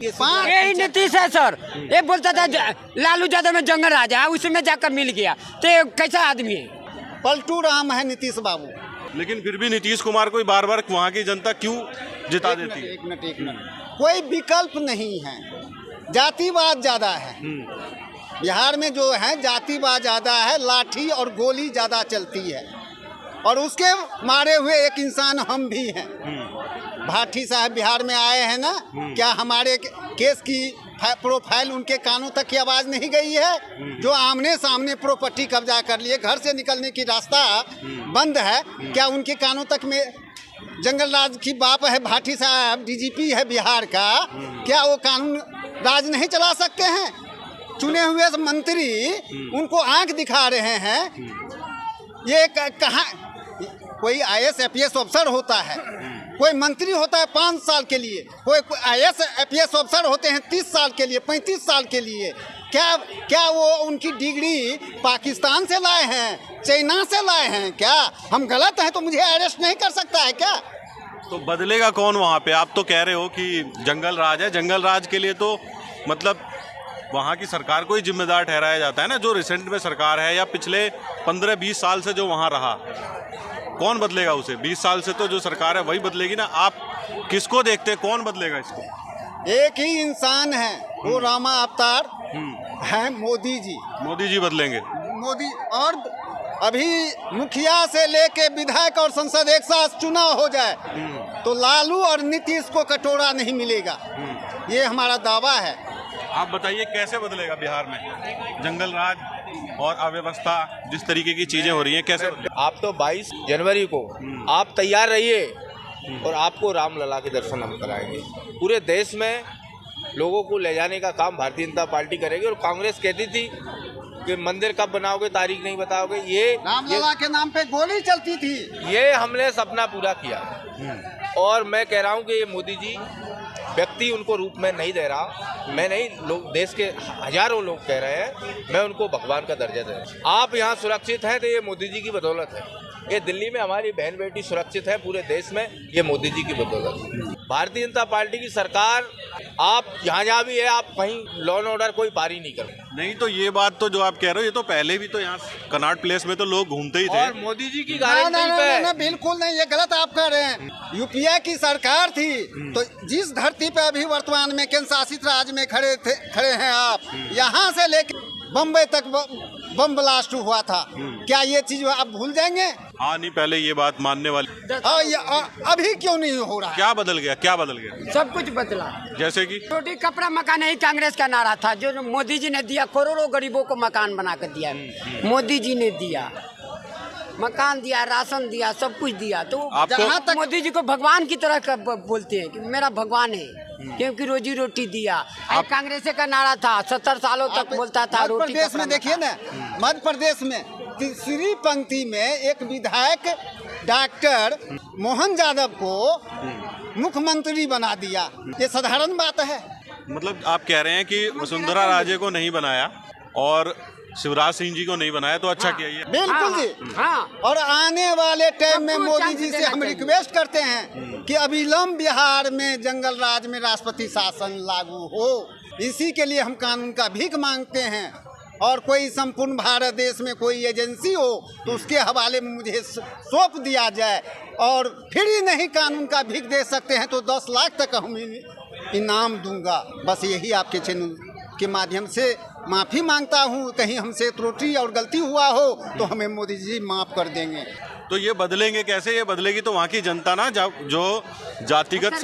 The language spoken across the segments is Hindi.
यही नीतीश है सर। ये बोलता था लालू यादव में जंगल राज है, उसमें जाकर मिल गया। तो कैसा आदमी है? पलटू राम है नीतीश बाबू। लेकिन फिर भी नीतीश कुमार को बार बार वहाँ की जनता क्यों जिता देती है? एक मिनट कोई विकल्प नहीं है, जातिवाद ज्यादा है बिहार में। जो है जातिवाद ज्यादा है, लाठी और गोली ज्यादा चलती है, और उसके मारे हुए एक इंसान हम भी हैं। भाटी साहब बिहार में आए हैं ना, क्या हमारे केस की प्रोफाइल उनके कानों तक की आवाज़ नहीं गई है? जो आमने सामने प्रॉपर्टी कब्जा कर लिए, घर से निकलने की रास्ता बंद है, क्या उनके कानों तक में जंगल राज की बाप है? भाटी साहब डीजीपी है बिहार का, क्या वो कानून राज नहीं चला सकते हैं? चुने हुए मंत्री उनको आंख दिखा रहे हैं। ये कहाँ कोई IAS APS अफसर होता है, कोई मंत्री होता है 5 साल के लिए, कोई IAS APS अफसर होते हैं 30 साल के लिए, 35 साल के लिए। क्या वो उनकी डिग्री पाकिस्तान से लाए हैं, चाइना से लाए हैं? क्या हम गलत हैं तो मुझे अरेस्ट नहीं कर सकता है क्या? तो बदलेगा कौन वहाँ पे? आप तो कह रहे हो कि जंगल राज है। जंगल राज के लिए तो मतलब वहाँ की सरकार को ही जिम्मेदार ठहराया जाता है ना, जो रिसेंट में सरकार है या पिछले 15-20 साल से जो वहाँ रहा। कौन बदलेगा उसे? 20 साल से तो जो सरकार है वही बदलेगी ना। आप किसको देखते, कौन बदलेगा इसको? एक ही इंसान है, वो रामा अवतार है, मोदी जी। मोदी जी बदलेंगे? मोदी, और अभी मुखिया से लेके विधायक और संसद एक साथ चुनाव हो जाए तो लालू और नीतीश को कटोरा नहीं मिलेगा, ये हमारा दावा है। आप बताइए कैसे बदलेगा बिहार में जंगल राज और अव्यवस्था, जिस तरीके की चीजें हो रही हैं, कैसे बदलेगा? आप तो 22 जनवरी को आप तैयार रहिए और आपको रामलला के दर्शन हम कराएंगे। पूरे देश में लोगों को ले जाने का काम भारतीय जनता पार्टी करेगी। और कांग्रेस कहती थी कि मंदिर कब बनाओगे, तारीख नहीं बताओगे। ये रामलला के नाम पे गोली चलती थी, ये हमने सपना पूरा किया। और मैं कह रहा हूँ कि ये मोदी जी व्यक्ति उनको रूप में नहीं दे रहा, मैं नहीं, लोग देश के हजारों लोग कह रहे हैं, मैं उनको भगवान का दर्जा दे रहा हूँ। आप यहाँ सुरक्षित हैं तो ये मोदी जी की बदौलत है। ये दिल्ली में हमारी बहन बेटी सुरक्षित है, पूरे देश में ये मोदी जी की बदौलत। भारतीय जनता पार्टी की सरकार, आप जहाँ भी है, आप कहीं लॉ एंड ऑर्डर कोई पारी नहीं कर नहीं। तो ये बात तो जो आप कह रहे हो, ये तो पहले भी तो यहाँ कनॉट प्लेस में तो लोग घूमते ही थे। और मोदी जी की गारंटी पे बिल्कुल नहीं, ये गलत आप कह रहे हैं। यूपीए की सरकार थी तो जिस धरती पे अभी वर्तमान में केंद्र शासित राज्य में खड़े हैं आप, यहाँ से लेकर बम्बई तक बम ब्लास्ट हुआ था, क्या ये चीज आप भूल जाएंगे? हाँ, नहीं, पहले ये बात मानने वाली। अभी क्यों नहीं हो रहा? क्या बदल गया, क्या बदल गया? सब कुछ बदला। जैसे कि रोटी कपड़ा मकान ही कांग्रेस का नारा था, जो मोदी जी ने दिया। करोड़ों गरीबों को मकान बना कर दिया मोदी जी ने, दिया मकान दिया, राशन दिया, सब कुछ दिया। तो जहाँ तक मोदी जी को भगवान की तरह बोलते हैं कि मेरा भगवान है, क्योंकि रोजी रोटी दिया। कांग्रेस का नारा था, 70 सालों तक बोलता था रोटी। मध्य प्रदेश में देखिए ना, मध्य प्रदेश में तीसरी पंक्ति में एक विधायक डॉक्टर मोहन यादव को मुख्यमंत्री बना दिया। ये साधारण बात है। मतलब आप कह रहे हैं कि वसुंधरा राजे को नहीं बनाया और शिवराज सिंह जी को नहीं बनाया तो अच्छा किया ये? बिल्कुल जी। और आने वाले टाइम में मोदी जी से हम रिक्वेस्ट करते हैं कि अविलंब बिहार में जंगल राज में राष्ट्रपति शासन लागू हो। इसी के लिए हम कानून का भीख मांगते हैं। और कोई संपूर्ण भारत देश में कोई एजेंसी हो तो उसके हवाले में मुझे सौंप दिया जाए। और फिर ही नहीं कानून का भीख दे सकते हैं तो 10 लाख तक हम इनाम दूंगा। बस यही आपके चैनल के माध्यम से माफ़ी मांगता हूँ। कहीं हमसे त्रुटि और गलती हुआ हो तो हमें मोदी जी माफ़ कर देंगे। तो ये बदलेंगे कैसे? ये बदलेगी तो वहाँ की जनता ना, जो जातिगत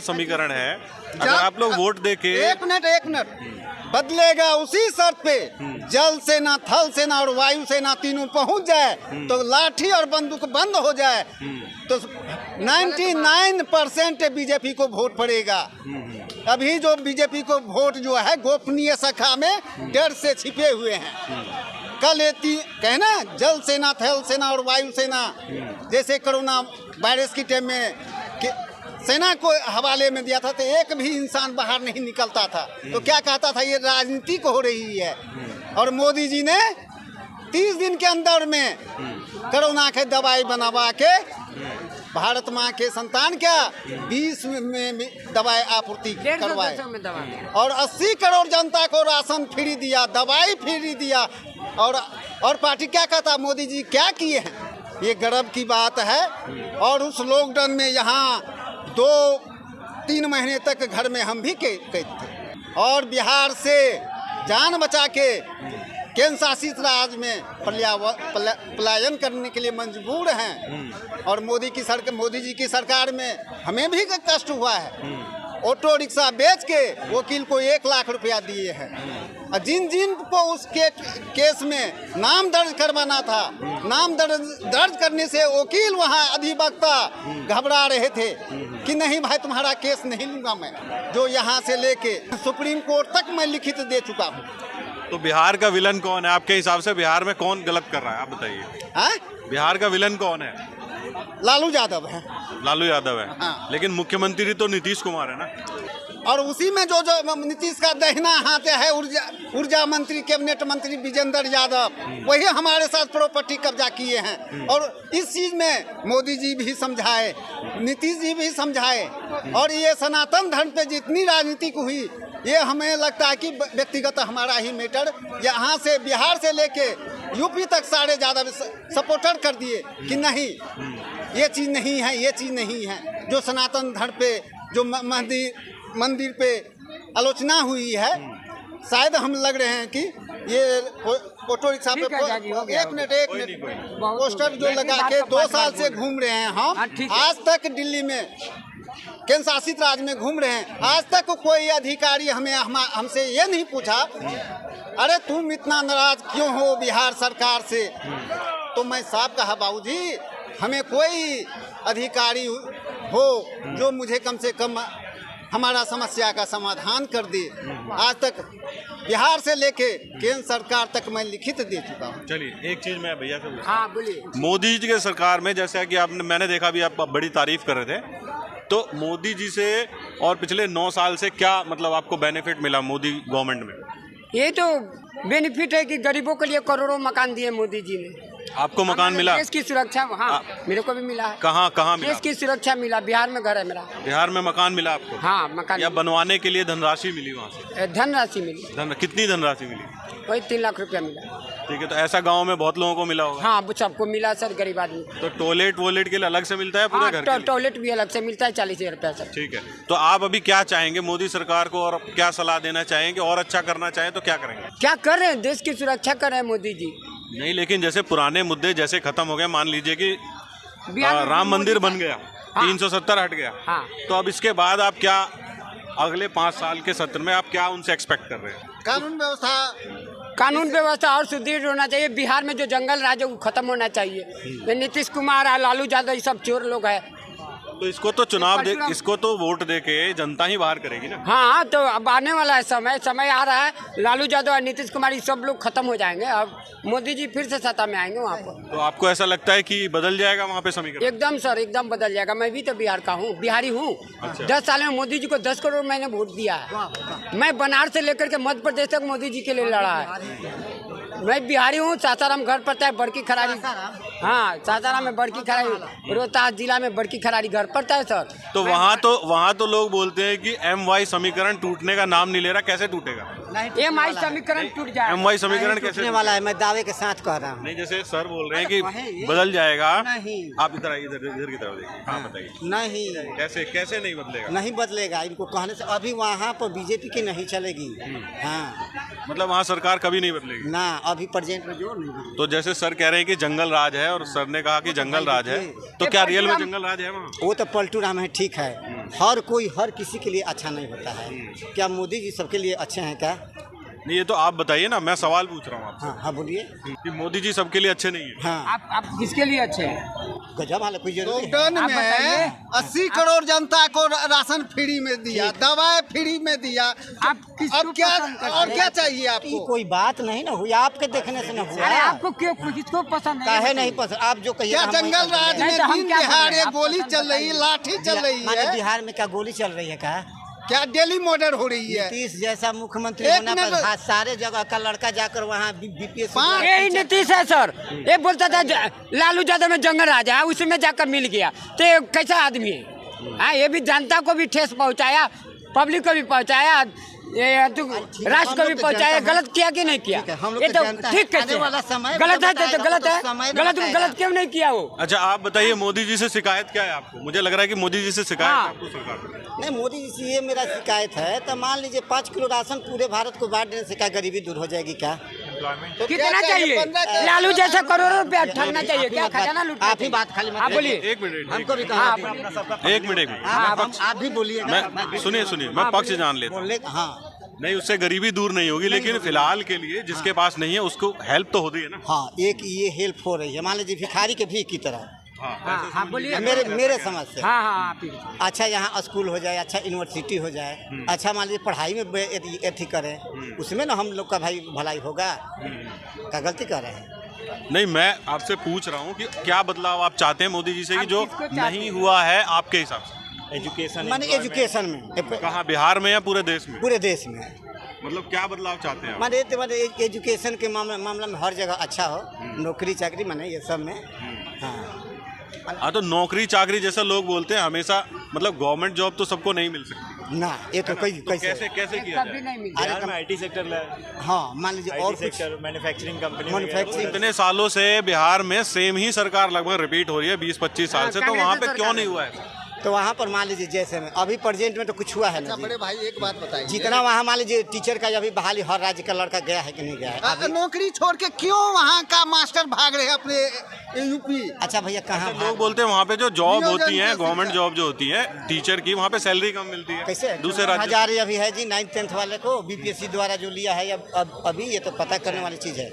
समीकरण है, अगर आप लोग वोट देके। एक मिनट बदलेगा उसी शर्त पे, जल सेना, थल सेना और वायु सेना तीनों पहुंच जाए तो लाठी और बंदूक बंद हो जाए तो 99% बीजेपी को वोट पड़ेगा। अभी जो बीजेपी को वोट जो है गोपनीय शाखा में डर से छिपे हुए हैं। कल कहना जल सेना, थल सेना और वायु सेना, जैसे कोरोना वायरस की टाइम में सेना को हवाले में दिया था तो एक भी इंसान बाहर नहीं निकलता था। तो क्या कहता था, ये राजनीति हो रही है। और मोदी जी ने 30 दिन के अंदर में कोरोना के दवाई बनवा के भारत माँ के संतान क्या 20 में दवाई आपूर्ति 150 करवाए में दवा दिया। और 80 करोड़ जनता को राशन फ्री दिया, दवाई फ्री दिया। और पार्टी क्या कहता, मोदी जी क्या किए हैं, ये गर्व की बात है। और उस लॉकडाउन में यहाँ 2-3 महीने तक घर में हम भी कैद थे और बिहार से जान बचा के केंद्र शासित राज्य में पलायन करने के लिए मजबूर हैं। और मोदी जी की सरकार में हमें भी कष्ट हुआ है। ऑटो रिक्शा बेच के वकील को 1 लाख रुपया दिए हैं। और जिन को उसके केस में नाम दर्ज करवाना था, नाम दर्ज करने से वकील वहाँ अधिवक्ता घबरा रहे थे कि नहीं भाई तुम्हारा केस नहीं लूँगा मैं, जो यहाँ से लेके सुप्रीम कोर्ट तक मैं लिखित दे चुका हूँ। तो बिहार का विलन कौन है आपके हिसाब से? बिहार में कौन गलत कर रहा है, आप बताइए। बिहार का विलन कौन है? लालू यादव है। लालू यादव है। हाँ। लेकिन मुख्यमंत्री तो नीतीश कुमार है ना। और उसी में जो नीतीश का दहिना हाथ है ऊर्जा मंत्री, कैबिनेट मंत्री विजेंद्र यादव, वही हमारे साथ प्रॉपर्टी कब्जा किए हैं। और इस चीज में मोदी जी भी समझाए, नीतीश जी भी समझाए। और ये सनातन धर्म पे जितनी राजनीतिक हुई, ये हमें लगता है कि व्यक्तिगत हमारा ही मैटर, यहाँ से बिहार से लेके यूपी तक सारे ज़्यादा सपोर्टर कर दिए कि नहीं ये चीज़ नहीं है, ये चीज़ नहीं है। जो सनातन धर्म पे जो मंदिर पे आलोचना हुई है, शायद हम लग रहे हैं कि ये ऑटो रिक्शा पे एक मिनट पोस्टर जो लगा के 2 साल से घूम रहे हैं हम, आज तक दिल्ली में केंद्र शासित राज्य में घूम रहे हैं, आज तक कोई अधिकारी हमसे ये नहीं पूछा अरे तुम इतना नाराज क्यों हो बिहार सरकार से। तो मैं साफ कहा बाबूजी, हमें कोई अधिकारी हो जो मुझे कम से कम हमारा समस्या का समाधान कर दे। आज तक बिहार से लेके केंद्र सरकार तक मैं लिखित दे चुका हूँ। चलिए एक चीज मैं भैया से, हाँ बोलिए। मोदी जी के सरकार में जैसा कि मैंने देखा भी आप बड़ी तारीफ कर रहे थे, तो मोदी जी से और पिछले 9 साल से क्या मतलब आपको बेनिफिट मिला मोदी गवर्नमेंट में? ये तो बेनिफिट है कि गरीबों के लिए करोड़ों मकान दिए मोदी जी ने। आपको मकान मिला? देश की सुरक्षा, हाँ मेरे को भी मिला है। कहाँ मिला? देश की सुरक्षा मिला, बिहार में घर है मेरा। बिहार में मकान मिला आपको? हाँ मकान। या बनवाने के लिए धनराशि मिली वहाँ से? धनराशि मिली। कितनी धनराशि मिली? वही 3 लाख रुपया मिला। ठीक है, तो ऐसा गांव में बहुत लोगों को मिला होगा? हाँ सबको मिला सर, गरीब आदमी। तो टॉयलेट के लिए अलग से मिलता है पूरा घर? टॉयलेट भी अलग से मिलता है, 40,000 रुपया सर। ठीक है, तो आप अभी क्या चाहेंगे मोदी सरकार को और क्या सलाह देना चाहेंगे? और अच्छा करना चाहें तो क्या करेंगे? क्या कर रहे हैं, देश की सुरक्षा कर रहे हैं मोदी जी। नहीं, लेकिन जैसे पुराने मुद्दे जैसे खत्म हो गए, मान लीजिए कि राम मंदिर बन गया, 370 हट गया, हाँ। तो अब इसके बाद आप क्या अगले 5 साल के सत्र में आप क्या उनसे एक्सपेक्ट कर रहे हैं? कानून व्यवस्था और सुदृढ़ होना चाहिए। बिहार में जो जंगल राज है वो खत्म होना चाहिए। नीतीश कुमार है, लालू यादव, ये सब चोर लोग है। तो इसको तो इसको तो वोट दे के जनता ही बाहर करेगी ना। हाँ तो अब आने वाला है समय आ रहा है। लालू यादव और नीतीश कुमार ये सब लोग खत्म हो जाएंगे, अब मोदी जी फिर से सत्ता में आएंगे वहाँ पर। तो आपको ऐसा लगता है कि बदल जाएगा वहाँ पे समीकरण? एकदम सर, एकदम बदल जाएगा। मैं भी तो बिहार का हूँ, बिहारी हूँ। अच्छा। 10 साल में मोदी जी को 10 करोड़ मैंने वोट दिया है। मैं बनारस से लेकर के मध्य प्रदेश तक मोदी जी के लिए लड़ा है। मैं बिहारी हूँ। सासाराम घर पड़ता है, बड़की खरारी। हाँ सासाराम में बड़की खरारी, रोहतास जिला में बड़की खरारी घर पड़ता है सर। तो वहाँ तो लोग बोलते हैं कि MY समीकरण टूटने का नाम नहीं ले रहा, कैसे टूटेगा? MY समीकरण टूट जाएगा। MY समीकरण कैसे टूटने वाला है? मैं दावे के साथ कह रहा हूँ। नहीं, जैसे सर बोल रहे हैं कि बदल जाएगा। आप इधर की तरफ देखिए। हाँ बताइए। नहीं, कैसे नहीं बदलेगा? नहीं बदलेगा, इनको कहने से अभी वहाँ पर बीजेपी की नहीं चलेगी। हाँ मतलब वहाँ सरकार कभी नहीं बदलेगी ना, अभी प्रेजेंट में जो नहीं। तो जैसे सर कह रहे हैं कि जंगल राज है और सर ने कहा कि जंगल राज है, तो क्या रियल में जंगल राज है वहाँ? वो तो पलटू राम है, ठीक है। हर कोई हर किसी के लिए अच्छा नहीं होता है। क्या मोदी जी सबके लिए अच्छे हैं क्या? नहीं, ये तो आप बताइए ना, मैं सवाल पूछ रहा हूँ आपसे। हाँ बोलिए। कि मोदी जी सबके लिए अच्छे नहीं है। हाँ आप किसके लिए अच्छे हैं? गजब हाल, कोई जरूरी लॉकडाउन में 80 करोड़ जनता को राशन फ्री में दिया, दवाई फ्री में दिया। आप अब क्या और क्या चाहिए आपको? कोई बात नहीं ना हुई, आपके देखने से न हुआ। अरे आपको क्यों, किसको पसंद है? काहे नहीं पसंद? आप जो कहिए। क्या जंगल राज में दिन दिहाड़े गोली चल रही है, लाठी चल रही है? बिहार में क्या गोली चल रही है? क्या क्या डेली मर्डर हो रही है। नीतीश जैसा मुख्यमंत्री एक होना पर मिनट। सारे जगह का लड़का जाकर वहाँ बीपीएससी यही नीतीश है सर। ये बोलता था लालू यादव में जंगल राज है, उसमें जाकर मिल गया। तो ये कैसा आदमी है? हाँ, ये भी जनता को भी ठेस पहुंचाया, पब्लिक को भी पहुंचाया, ये राष्ट्र को भी पहुंचाया। गलत किया कि नहीं किया? ये तो ठीक कैसे? गलत है तो गलत है, गलत क्यों नहीं किया वो? अच्छा आप बताइए, मोदी जी से शिकायत क्या है आपको? मुझे लग रहा है कि मोदी जी से शिकायत है हाँ। आपको सरकार को। नहीं, मोदी जी से ये मेरा शिकायत है। तो मान लीजिए 5 किलो राशन पूरे भारत को बांट देने से क्या गरीबी दूर हो जाएगी क्या? तो कितना क्या चाहिए? 15 लालू जैसा करोड़ों रुपया ठगना चाहिए क्या? खजाना लूटना आप ही चाहिए? बात खाली मत आप बोलिए। एक मिनट हमको भी हाँ, कहना एक मिनट आप भी बोलिए। मैं सुनिए मैं पक्ष जान लेता हूँ। हाँ नहीं, उससे गरीबी दूर नहीं होगी, लेकिन फिलहाल के लिए जिसके पास नहीं है उसको हेल्प तो होती है ना। हाँ, एक ये हेल्प हो रही है। मान लीजिए भिखारी के भी की तरह। हाँ हाँ बोलिए। मेरे समझ से हाँ हाँ आप ही। अच्छा यहाँ स्कूल हो जाए, अच्छा यूनिवर्सिटी हो जाए, अच्छा मान लीजिए पढ़ाई में एथी करें, उसमें ना हम लोग का भाई भलाई होगा। क्या गलती कर रहे हैं? नहीं, मैं आपसे पूछ रहा हूँ कि क्या बदलाव आप चाहते हैं मोदी जी से कि जो नहीं हुआ है आपके हिसाब से एजुकेशन माने एजुकेशन में कहाँ, बिहार में या पूरे देश में? पूरे देश में। मतलब क्या बदलाव चाहते हैं आप? माने एजुकेशन के मामला में हर जगह अच्छा हो, नौकरी चाकरी माने ये सब में। हाँ तो नौकरी चाकरी जैसा लोग बोलते हैं हमेशा, मतलब गवर्नमेंट जॉब तो सबको नहीं मिल सकती ना, ये तो तो कैसे कैसे किया कभी जाए? नहीं मिलता। बिहार में आईटी सेक्टर हाँ मान लीजिए और कुछ मैन्युफैक्चरिंग कंपनी मैन्युफैक्चरिंग। इतने सालों से बिहार में सेम ही सरकार लगभग रिपीट हो रही है 20-25 साल से, तो कांग्रेस वहाँ की पे सरकार क्यों नहीं है। हुआ है? तो वहाँ पर मान लीजिए जैसे में अभी प्रेजेंट में तो कुछ हुआ है ना अच्छा जी। बड़े भाई एक बात बताइए, जितना वहाँ मान लीजिए टीचर का अभी बहाली हर राज्य का लड़का गया है कि नहीं गया है अभी? नौकरी छोड़ के क्यों वहाँ का मास्टर भाग रहे हैं अपने यूपी? अच्छा भैया कहाँ लोग बोलते हैं वहाँ पे जो जॉब नियोजन होती है, कैसे गवर्नमेंट क्या? जॉब जो होती है टीचर की, वहाँ पे सैलरी कम मिलती है कैसे दूसरे राज्य। हजार अभी है जी 9th-10th वाले को बीपीएससी द्वारा जो लिया है अभी ये तो पता करने वाली चीज़ है।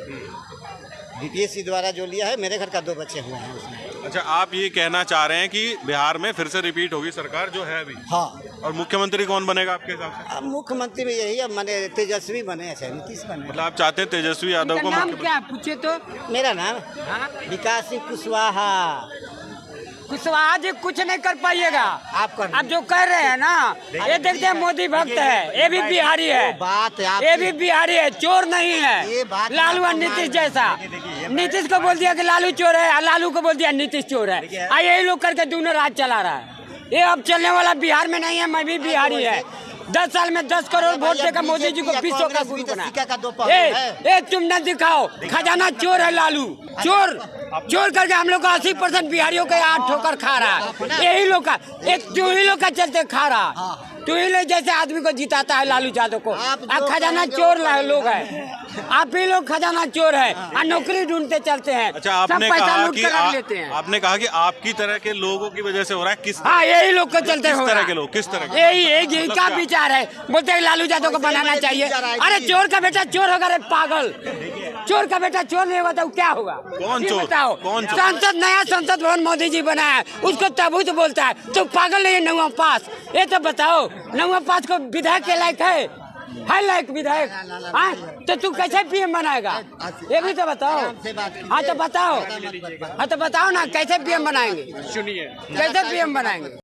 बीपीएससी द्वारा जो लिया है, मेरे घर का 2 बच्चे हुए हैं उसमें। अच्छा, आप ये कहना चाह रहे हैं कि बिहार में फिर से रिपीट होगी सरकार जो है अभी, हाँ, और मुख्यमंत्री कौन बनेगा आपके हिसाब से? अब मुख्यमंत्री में यही है, मैंने तेजस्वी बने, अच्छा नीतीश बने। मतलब आप चाहते हैं तेजस्वी यादव इनका को नाम मुख्यमंत्री? क्या है? पूछे तो। मेरा नाम हाँ? विकास सिंह कुशवाहा। कुशवाहा जी कुछ नहीं कर पाइएगा। आप कर आप जो कर रहे हैं ना, ये देखते हैं मोदी भक्त है, ये भी बिहारी है, बात है आप ये भी बिहारी है, चोर नहीं ये है। बात लालू और आपको नीतीश मान- जैसा। नीतीश को बोल दिया कि लालू चोर है, और लालू को बोल दिया नीतीश चोर है। यही लोग करके दोनों राज चला रहा है। ये अब चलने वाला बिहार में नहीं है। मैं भी बिहारी है। 10 साल में 10 करोड़ वोट देकर मोदी जी को विश्व का गुरु सिक्का का दो बना। पहलू है। ए तुम न दिखाओ, खजाना चोर है लालू। चोर करके हम लोग को 80% बिहारियों के 8 ठोकर खा रहा है। यही लोग का, एक तू ही लोग का चलते खा रहा। तू ही लोग जैसे आदमी को जिताता है लालू यादव को। आप आप खजाना चोर लोग है। आप ही लोग खजाना चोर है और नौकरी ढूंढते चलते हैं। अच्छा, सब आपने पैसा कहा लूट कि कर रख लेते हैं। आपने कहा कि आपकी तरह के लोगों की वजह से हो रहा है। किस हाँ, यही लोग को चलते किस हो तरह रहा के है। लोग, किस तरह के? यही का विचार है। बोलते हैं लालू यादव को बनाना चाहिए। अरे चोर का बेटा चोर होगा रे पागल। चोर का बेटा चोर नहीं होगा तो क्या होगा? कौन ये चोर? बताओ। कौन चोर? संसद, नया संसद भवन मोदी जी बनाया है, उसको तबूत बोलता है। तो पागल नहीं है नौवा पास? ये तो बताओ, नौवा पास को विधायक के लायक है लायक विधायक? हाँ, तो तू कैसे पीएम बनाएगा? ये भी तो बताओ। हाँ तो बताओ, हाँ तो बताओ ना कैसे पीएम बनाएंगे? सुनिए, कैसे पीएम बनाएंगे?